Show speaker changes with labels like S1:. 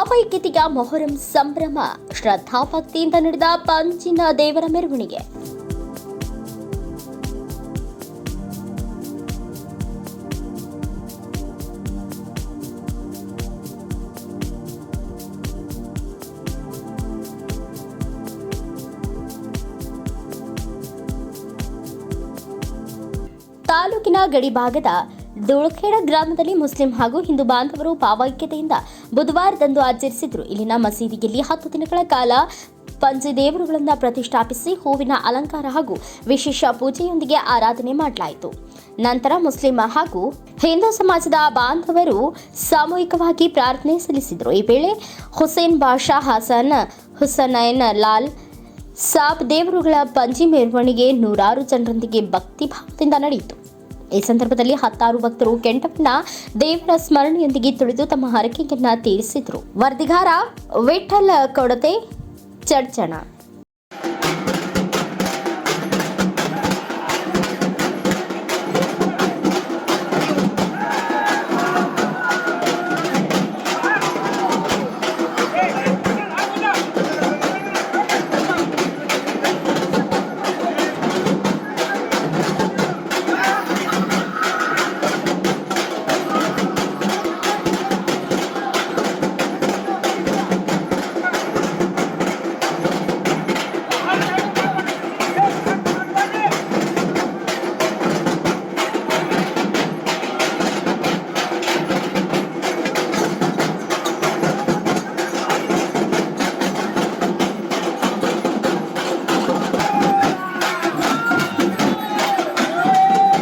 S1: ಭಾವೈಕ್ಯತೆಯ ಮೊಹರಂ ಸಂಭ್ರಮ. ಶ್ರದ್ಧಾಭಕ್ತಿಯಿಂದ ನಡೆದ ಪಂಜಿನ ದೇವರ ಮೆರವಣಿಗೆ. ತಾಲೂಕಿನ ಗಡಿಭಾಗದ ಧೂಳಖೇಡ ಗ್ರಾಮದಲ್ಲಿ ಮುಸ್ಲಿಂ ಹಾಗೂ ಹಿಂದೂ ಬಾಂಧವರು ಭಾವೈಕ್ಯತೆಯಿಂದ ಬುಧವಾರದಂದು ಆಚರಿಸಿದರು. ಇಲ್ಲಿನ ಮಸೀದಿಯಲ್ಲಿ 10 ದಿನಗಳ ಕಾಲ ಪಂಚದೇವರುಗಳನ್ನು ಪ್ರತಿಷ್ಠಾಪಿಸಿ ಹೂವಿನ ಅಲಂಕಾರ ಹಾಗೂ ವಿಶೇಷ ಪೂಜೆಯೊಂದಿಗೆ ಆರಾಧನೆ ಮಾಡಲಾಯಿತು. ನಂತರ ಮುಸ್ಲಿಂ ಹಾಗೂ ಹಿಂದೂ ಸಮಾಜದ ಬಾಂಧವರು ಸಾಮೂಹಿಕವಾಗಿ ಪ್ರಾರ್ಥನೆ ಸಲ್ಲಿಸಿದರು. ಈ ವೇಳೆ ಹುಸೇನ್ ಬಾಷಾ, ಹಸನ್ ಹುಸನೈನ್ ಲಾಲ್ ಸಾಬ್ ದೇವರುಗಳ ಪಂಜಿ ಮೆರವಣಿಗೆ ನೂರಾರು ಜನರೊಂದಿಗೆ ಭಕ್ತಿಭಾವದಿಂದ ನಡೆಯಿತು. ಈ ಸಂದರ್ಭದಲ್ಲಿ 10 ಭಕ್ತರು ಕೆಂಡಪ್ಪನ ದೇವರ ಸ್ಮರಣೆಯೊಂದಿಗೆ ತುಳಿದು ತಮ್ಮ ಹರಕೆಯನ್ನು ತೀರಿಸಿದರು. ವರದಿಗಾರ ವಿಠಲ್ ಕೊಡತೆ, ಚಡ್ಚಣ.